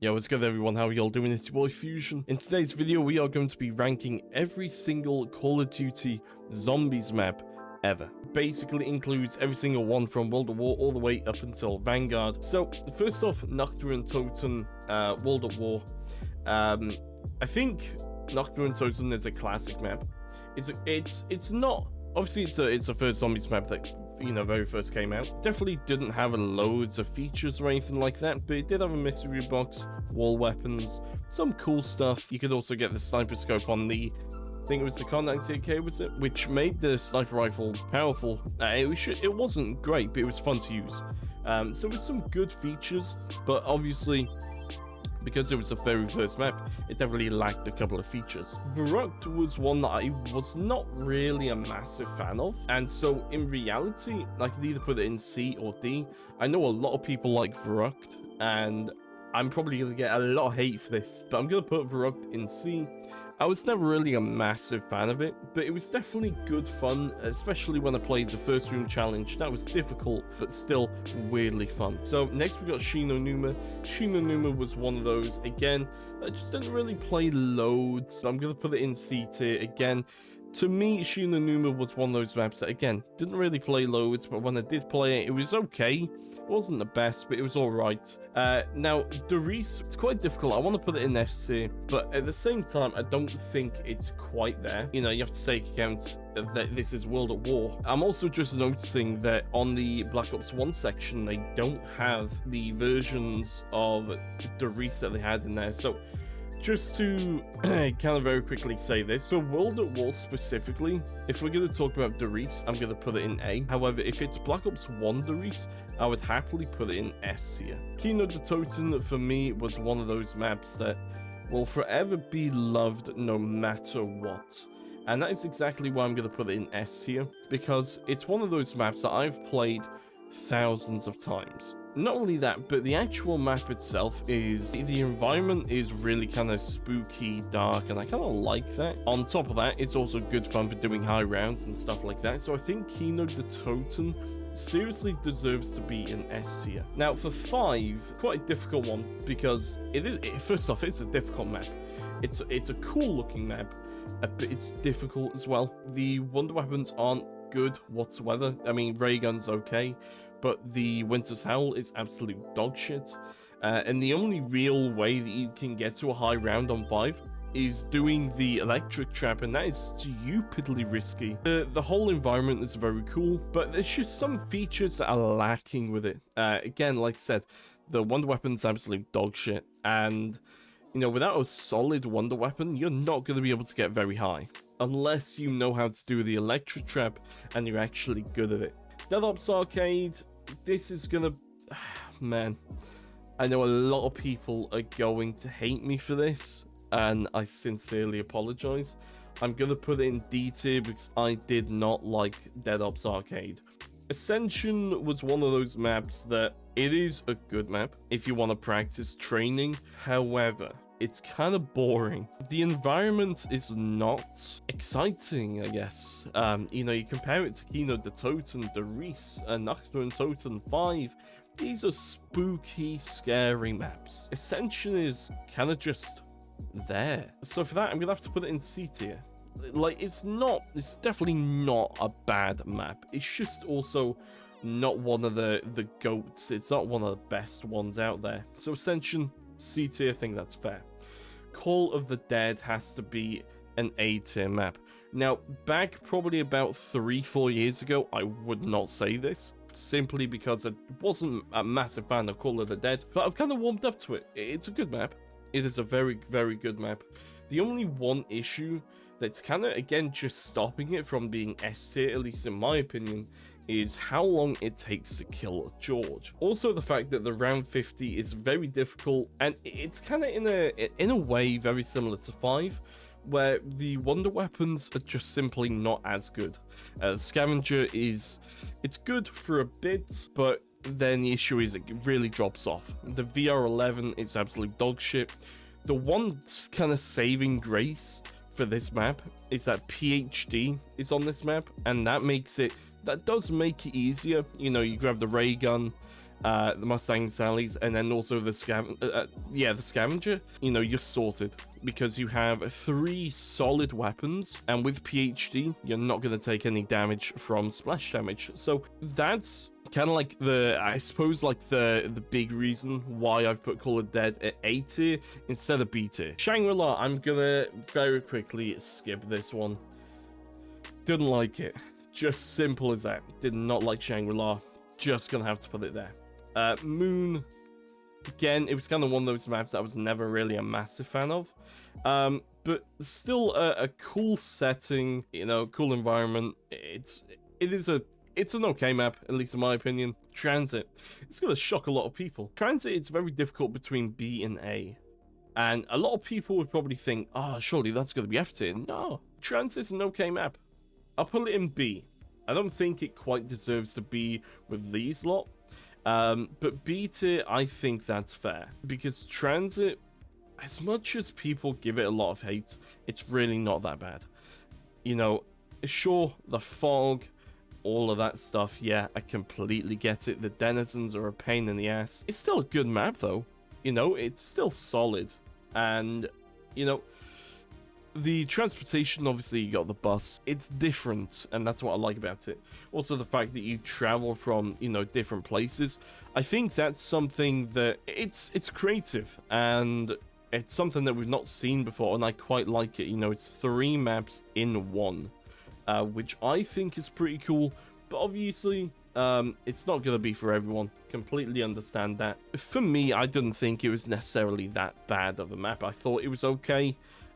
Yo, what's good everyone, how are y'all doing? It's your boy Fusion. In today's video, we are going to be ranking every single Call of Duty Zombies map ever. Basically includes every single one from World at War all the way up until Vanguard. So, first off, Nocturne Toten, World at War. I think Nocturne Toten is a classic map. It's not, obviously it's a first Zombies map that, you know, very first came out. Definitely didn't have loads of features or anything like that, but it did have a mystery box, wall weapons, some cool stuff. You could also get the sniper scope on the, I think it was the Kar 98K, was it? Which made the sniper rifle powerful. It wasn't great, but it was fun to use. So it was some good features, but obviously, because it was the very first map, it definitely lacked a couple of features. Verrückt was one that I was not really a massive fan of, and so in reality, I could either put it in C or D. I know a lot of people like Verrückt, and I'm probably going to get a lot of hate for this, but I'm going to put Verrückt in C. I was never really a massive fan of it, but it was definitely good fun, especially when I played the first room challenge. That was difficult, but still weirdly fun. So next we got Shino Numa. Shino Numa was one of those, again, I just didn't really play loads, so I'm going to put it in C tier again. To me, Shino Numa was one of those maps that, again, didn't really play loads, but when I did play it, it was okay. It wasn't the best, but it was alright. Now, Doris, it's quite difficult. I want to put it in S tier, but at the same time, I don't think it's quite there. You know, you have to take account that this is World at War. I'm also just noticing that on the Black Ops 1 section, they don't have the versions of Doris that they had in there, so just to kind of very quickly say this, for World at War specifically, if we're going to talk about Doris, I'm going to put it in A. However, if it's Black Ops 1 Doris, I would happily put it in S here. Kino de Toten, for me, was one of those maps that will forever be loved no matter what. And that is exactly why I'm going to put it in S here, because it's one of those maps that I've played thousands of times. Not only that, but the actual map itself is, the environment is really kind of spooky, dark, and I kind of like that. On top of that, it's also good fun for doing high rounds and stuff like that. So I think Kino de Toten seriously deserves to be in S tier. Now for 5, quite a difficult one, because first off, it's a difficult map. It's a cool looking map, but it's difficult as well. The wonder weapons aren't good whatsoever. I mean, ray gun's okay, but the Winter's Howl is absolute dog shit. And the only real way that you can get to a high round on 5 is doing the electric trap, and that is stupidly risky. The whole environment is very cool, but there's just some features that are lacking with it. Again, like I said, the wonder weapon's absolute dog shit, and you know, without a solid wonder weapon, you're not going to be able to get very high, unless you know how to do the electric trap and you're actually good at it. Dead Ops Arcade, this is gonna, man, I know a lot of people are going to hate me for this, and I sincerely apologize. I'm gonna put it in D tier because I did not like Dead Ops Arcade. Ascension was one of those maps that it is a good map if you want to practice training. However, it's kind of boring. The environment is not exciting, I guess. You know, you compare it to Kino de Toten, Doris, Nocturne Toten 5. These are spooky, scary maps. Ascension is kind of just there. So for that, I'm gonna have to put it in C tier. Like, it's definitely not a bad map. It's just also not one of the GOATs. It's not one of the best ones out there. So Ascension, C tier, I think that's fair. Call of the Dead has to be an A tier map. Now, back probably about 3-4 years ago, I would not say this, simply because I wasn't a massive fan of Call of the Dead, but I've kind of warmed up to it. It's a good map. It is a very, very good map. The only one issue that's kind of, again, just stopping it from being S tier, at least in my opinion, is how long it takes to kill George. Also, the fact that the round 50 is very difficult, and it's kind of in a way very similar to 5, where the wonder weapons are just simply not as good. Scavenger it's good for a bit, but then the issue is it really drops off. The VR11 is absolute dog shit. The one kind of saving grace for this map is that PhD is on this map, and that does make it easier. You know, you grab the ray gun, the Mustang Sallies, and then also the the Scavenger, you know, you're sorted because you have 3 solid weapons, and with PhD, you're not going to take any damage from splash damage. So that's kind of like I suppose like the big reason why I've put Call of Dead at A tier instead of B tier. Shangri-La, I'm gonna very quickly skip this one. Didn't like it. Just simple as that. Did not like Shangri-La. Just gonna have to put it there. Moon, again, it was kind of one of those maps that I was never really a massive fan of, but still a cool setting, you know, cool environment. It's an okay map, at least in my opinion. Transit, it's gonna shock a lot of people. Transit, it's very difficult between B and A, and a lot of people would probably think, oh, surely that's gonna be F tier. No, Transit's an okay map. I'll put it in B. I don't think it quite deserves to be with these lot. But B tier, I think that's fair, because Transit, as much as people give it a lot of hate, it's really not that bad. You know, sure, the fog, all of that stuff, yeah, I completely get it. The denizens are a pain in the ass. It's still a good map though, you know, it's still solid. And, you know, the transportation, obviously you got the bus, it's different, and that's what I like about it. Also the fact that you travel from, you know, different places, I think that's something that it's creative, and it's something that we've not seen before, and I quite like it. You know, it's 3 maps in 1, which I think is pretty cool, but obviously it's not gonna be for everyone. Completely understand that. For me, I didn't think it was necessarily that bad of a map. I thought it was okay.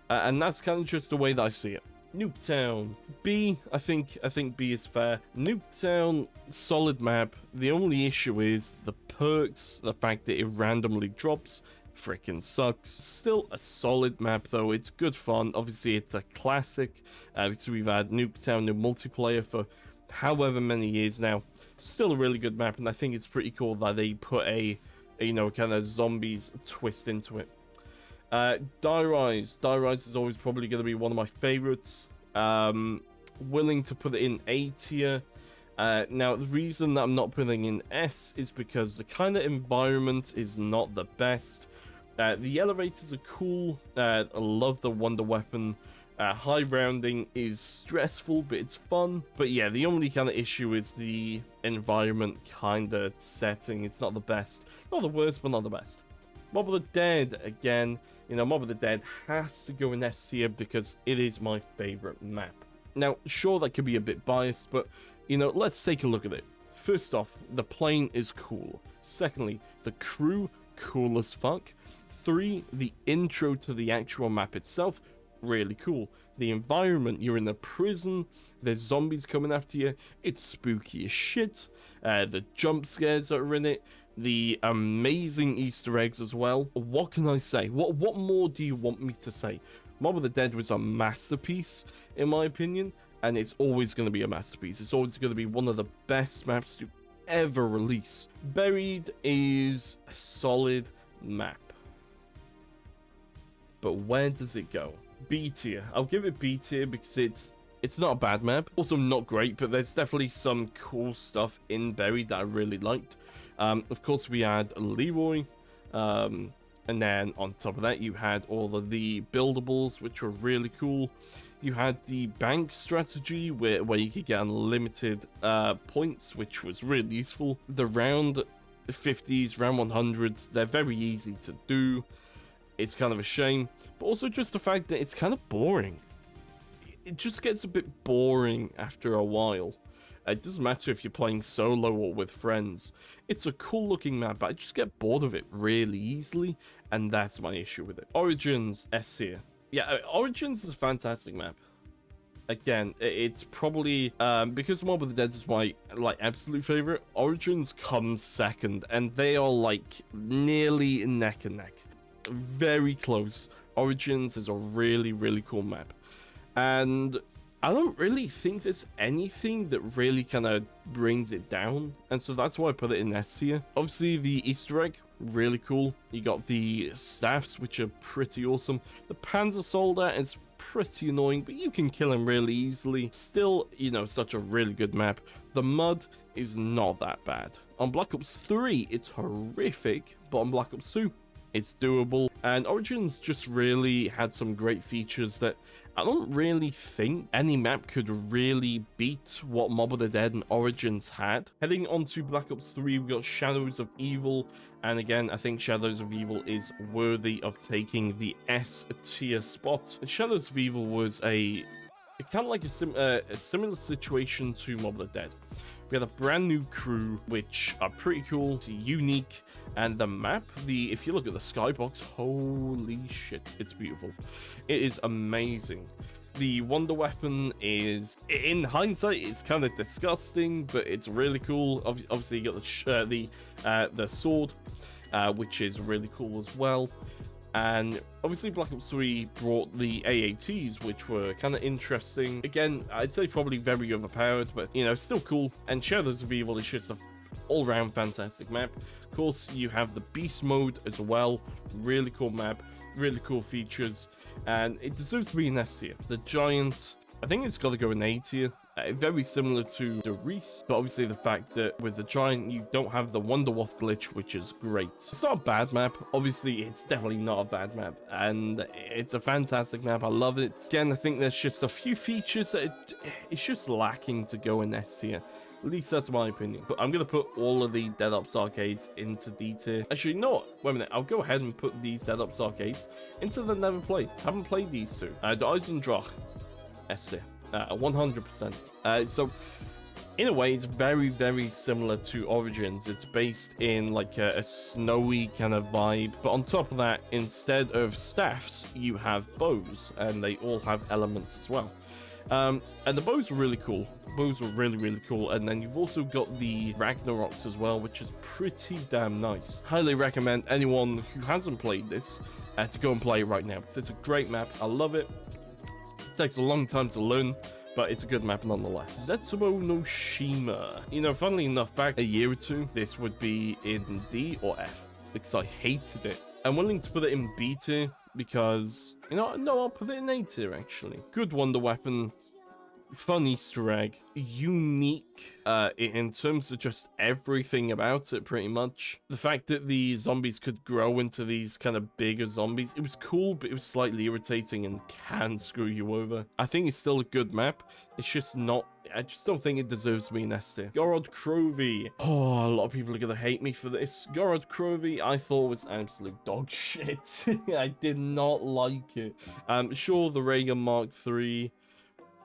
And that's kind of just the way that I see it. Nuketown, B, I think B is fair. Nuketown, solid map. The only issue is the perks, the fact that it randomly drops, freaking sucks. Still a solid map though, it's good fun. Obviously it's a classic, so we've had Nuketown in multiplayer for however many years now. Still a really good map, and I think it's pretty cool that they put a you know, kind of zombies twist into it. Die Rise is always probably going to be one of my favorites. Willing to put it in A tier. Now the reason that I'm not putting in S is because the kind of environment is not the best. The elevators are cool. I love the wonder weapon. High rounding is stressful, but it's fun. But yeah, the only kind of issue is the environment kind of setting. It's not the best, not the worst, but not the best. Mob of the Dead, again, you know, Mob of the Dead has to go in S tier because it is my favorite map. Now, sure, that could be a bit biased, but, you know, let's take a look at it. First off, the plane is cool. Secondly, the crew, cool as fuck. 3, the intro to the actual map itself, really cool. The environment, you're in a prison, there's zombies coming after you, it's spooky as shit. The jump scares that are in it, the amazing Easter eggs as well. What can I say? What more do you want me to say? Mob of the Dead was a masterpiece, in my opinion, and it's always going to be a masterpiece. It's always going to be one of the best maps to ever release. Buried is a solid map, but where does it go? B tier. I'll give it B tier because it's not a bad map. Also not great, but there's definitely some cool stuff in Buried that I really liked. Of course, we had Leroy, and then on top of that, you had all of the buildables, which were really cool. You had the bank strategy, where you could get unlimited points, which was really useful. The round 50s, round 100s, they're very easy to do. It's kind of a shame, but also just the fact that it's kind of boring. It just gets a bit boring after a while. It doesn't matter if you're playing solo or with friends. It's a cool looking map, but I just get bored of it really easily, and that's my issue with it. Origins, S tier. Yeah, Origins is a fantastic map. Again, it's probably, because Mob of the Dead is my, absolute favorite, Origins comes second, and they are, nearly neck and neck. Very close. Origins is a really, really cool map. And I don't really think there's anything that really kind of brings it down, and so that's why I put it in S tier. Obviously, the Easter egg, really cool. You got the staffs, which are pretty awesome. The Panzer Soldier is pretty annoying, but you can kill him really easily. Still, you know, such a really good map. The mud is not that bad. On Black Ops 3, it's horrific, but on Black Ops 2, it's doable. And Origins just really had some great features that I don't really think any map could really beat what Mob of the Dead and Origins had. Heading on to Black Ops 3, we got Shadows of Evil. And again, I think Shadows of Evil is worthy of taking the S tier spot. Shadows of Evil was kind of like a similar situation to Mob of the Dead. We had a brand new crew, which are pretty cool, it's unique, and the map, if you look at the skybox, holy shit, it's beautiful. It is amazing. The wonder weapon is, in hindsight, it's kind of disgusting, but it's really cool. Obviously, you got the sword, which is really cool as well. And obviously Black Ops 3 brought the AATs, which were kind of interesting. Again, I'd say probably very overpowered, but, you know, still cool. And Shadows of Evil is just an all-round fantastic map. Of course, you have the Beast mode as well. Really cool map, really cool features, and it deserves to be an S tier. The Giant, I think it's got to go in A tier. Very similar to the Reese, but obviously the fact that with the Giant you don't have the Wonderwolf glitch, which is great. It's not a bad map, obviously it's definitely not a bad map, and it's a fantastic map. I love it. Again, I think there's just a few features that it's just lacking to go in S tier. At least that's my opinion. But I'm going to put all of the Dead Ops arcades into D tier. Actually, no, wait a minute. I'll go ahead and put these Dead Ops arcades into the never played. Haven't played these two. The Eisendrach, S tier. 100%. So in a way, it's very, very similar to Origins. It's based in like a snowy kind of vibe, but on top of that, instead of staffs, you have bows, and they all have elements as well. And the bows are really cool. Bows are really, really cool. And then you've also got the Ragnaroks as well, which is pretty damn nice. Highly recommend anyone who hasn't played this to go and play it right now, because it's a great map. I love it. It takes a long time to learn, but it's a good map nonetheless. Zetsubo no Shima. You know, funnily enough, back a year or two, this would be in D or F, because I hated it. I'm willing to put it in B tier, because, you know, no, I'll put it in A tier, actually. Good wonder weapon, fun Easter egg, unique in terms of just everything about it, pretty much. The fact that the zombies could grow into these kind of bigger zombies, it was cool, but it was slightly irritating and can screw you over. I think it's still a good map. It's just not, I just don't think it deserves to be an S tier. Gorod Krovi. Oh, a lot of people are gonna hate me for this. Gorod Krovi, I thought was absolute dog shit. I did not like it. Sure, the Reagan Mark III,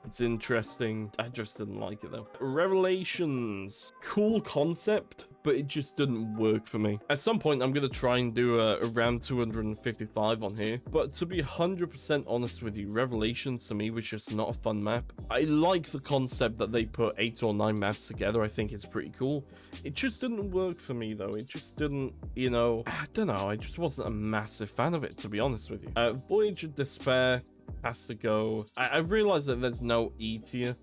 it's interesting. I just didn't like it though. Revelations. Cool concept, but it just didn't work for me. At some point, I'm going to try and do around 255 on here. But to be 100% honest with you, Revelations to me was just not a fun map. I like the concept that they put 8 or 9 maps together. I think it's pretty cool. It just didn't work for me though. It just didn't, you know, I don't know. I just wasn't a massive fan of it, to be honest with you. Voyage of Despair has to go. I realize that there's no E tier.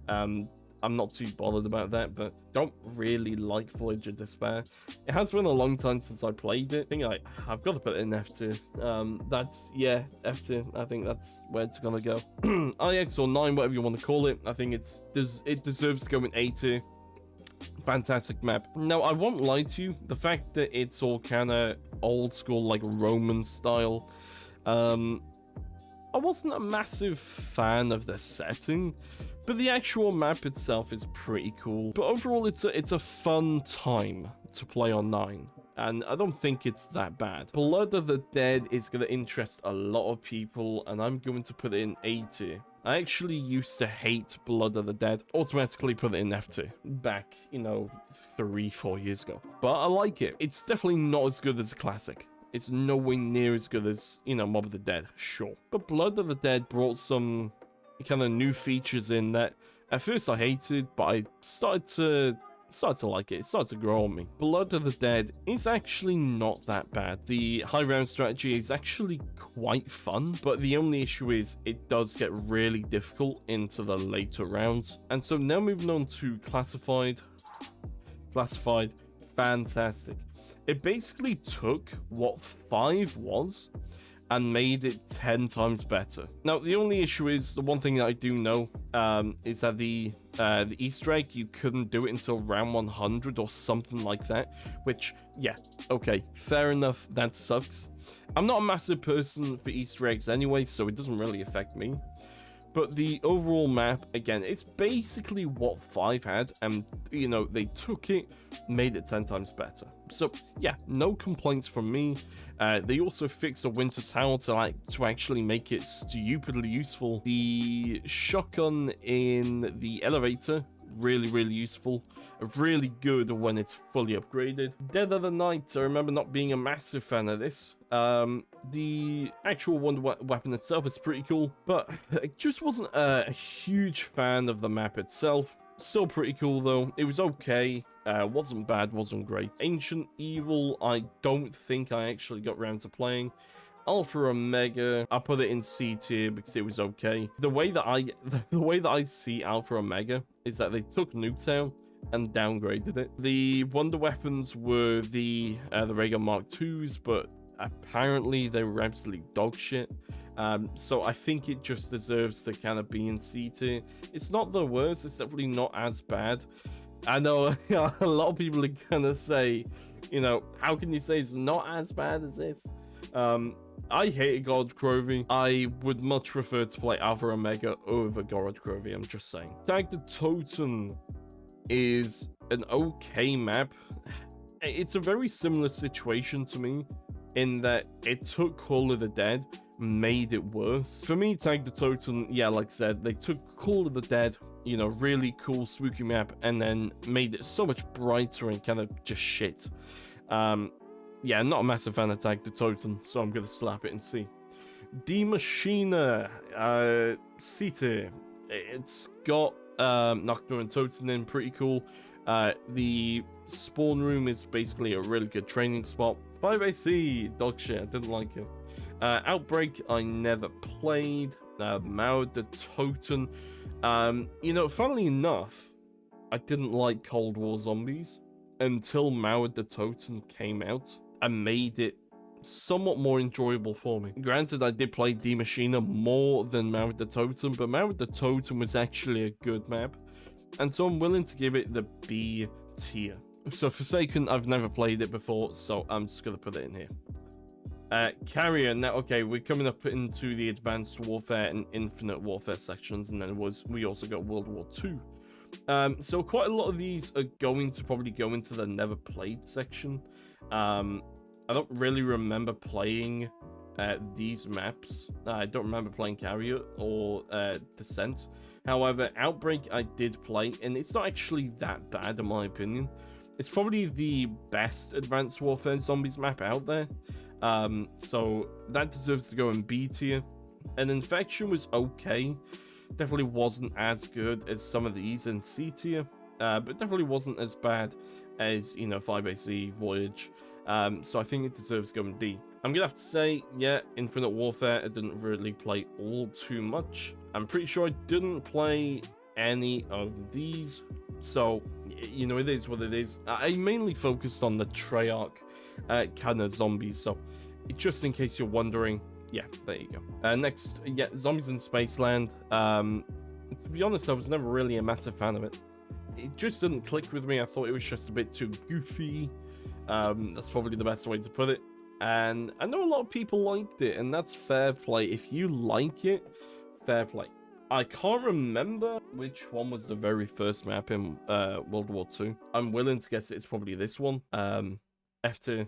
I'm not too bothered about that, but don't really like Voyage of Despair. It has been a long time since I played it. I think I've got to put it in F tier. That's, yeah, F tier. I think that's where it's gonna go. IX or 9, whatever you want to call it. I think it deserves to go in A tier. Fantastic map. Now, I won't lie to you. The fact that it's all kind of old school, like Roman style, I wasn't a massive fan of the setting, but the actual map itself is pretty cool. But overall, it's a fun time to play on 9, and I don't think it's that bad. Blood of the Dead is going to interest a lot of people, and I'm going to put it in A tier. I actually used to hate Blood of the Dead, automatically put it in F tier back, you know, 3-4 years ago. But I like it. It's definitely not as good as a classic. It's nowhere near as good as, you know, Mob of the Dead, sure. But Blood of the Dead brought some kind of new features in that at first I hated, but I started to like it. It started to grow on me. Blood of the Dead is actually not that bad. The high round strategy is actually quite fun, but the only issue is it does get really difficult into the later rounds. And so now moving on to Classified. Classified, fantastic. It basically took what 5 was and made it 10 times better. Now, the only issue is, the one thing that I do know is that the Easter egg, you couldn't do it until round 100 or something like that, which, yeah, okay, fair enough, that sucks. I'm not a massive person for Easter eggs anyway, so it doesn't really affect me. But the overall map, again, it's basically what 5 had, and, you know, they took it, made it 10 times better. So, yeah, no complaints from me. They also fixed the winter tower to actually make it stupidly useful. The shotgun in the elevator, really, really useful. Really good when it's fully upgraded. Dead of the Night, I remember not being a massive fan of this. The actual wonder weapon itself is pretty cool, but I just wasn't a huge fan of the map itself. Still pretty cool though. It was okay. Wasn't bad, wasn't great. Ancient Evil, I don't think I actually got around to playing. Alpha Omega, I put it in C tier because it was okay. The way that I see Alpha Omega is that they took Nuketown and downgraded it. The wonder weapons were the Raygun Mark IIs, but apparently they were absolutely dog shit. So I think it just deserves to kind of be in C tier. It's not the worst, it's definitely not as bad. I know a lot of people are gonna say, you know, how can you say it's not as bad as this? I hated Gorod Krovi. I would much prefer to play Alpha Omega over Gorod Krovi, I'm just saying. Tag the Totem is an okay map. It's a very similar situation to me in that it took Call of the Dead, made it worse. For me, Tag the Totem, yeah, like I said, they took Call of the Dead, you know, really cool, spooky map, and then made it so much brighter and kind of just shit. Yeah, not a massive fan of Tag the Totem, so I'm gonna slap it and see. Die Maschine, C tier. It's got Nocturne and Totem in, pretty cool. The spawn room is basically a really good training spot. 5AC, dog shit, I didn't like it. Outbreak, I never played. Mao the Totem. You know, funnily enough, I didn't like Cold War Zombies until Mao the Totem came out and made it somewhat more enjoyable for me. Granted, I did play Die Maschine more than Mao the Totem, but Mao the Totem was actually a good map, and so I'm willing to give it the B tier. So Forsaken, I've never played it before, so I'm just gonna put it in here. Carrier, now, okay, we're coming up into the Advanced Warfare and Infinite Warfare sections, and then we also got World War II. So quite a lot of these are going to probably go into the never played section. I don't really remember playing these maps. I don't remember playing Carrier or Descent. However, Outbreak I did play, and it's not actually that bad in my opinion. It's probably the best Advanced Warfare Zombies map out there. So that deserves to go in B tier. And Infection was okay. Definitely wasn't as good as some of these in C tier. But definitely wasn't as bad as, you know, 5AC, Voyage. So I think it deserves to go in D. I'm gonna have to say, yeah, Infinite Warfare, I didn't really play all too much. I'm pretty sure I didn't play any of these. So, you know, it is what it is. I mainly focused on the Treyarch kind of zombies. So, just in case you're wondering, yeah, there you go. Next, yeah, Zombies in Spaceland. To be honest, I was never really a massive fan of it. It just didn't click with me. I thought it was just a bit too goofy. That's probably the best way to put it. And I know a lot of people liked it, and that's fair play. If you like it, fair play. I can't remember which one was the very first map in World War II. I'm willing to guess it's probably this one, F2.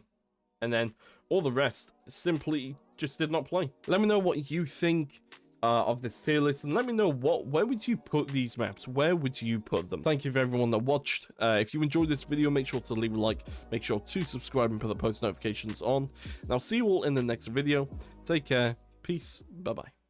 And then all the rest simply just did not play. Let me know what you think of this tier list, and let me know where would you put these maps? Where would you put them? Thank you for everyone that watched. If you enjoyed this video, make sure to leave a like, make sure to subscribe and put the post notifications on, and I'll see you all in the next video. Take care, peace, bye bye.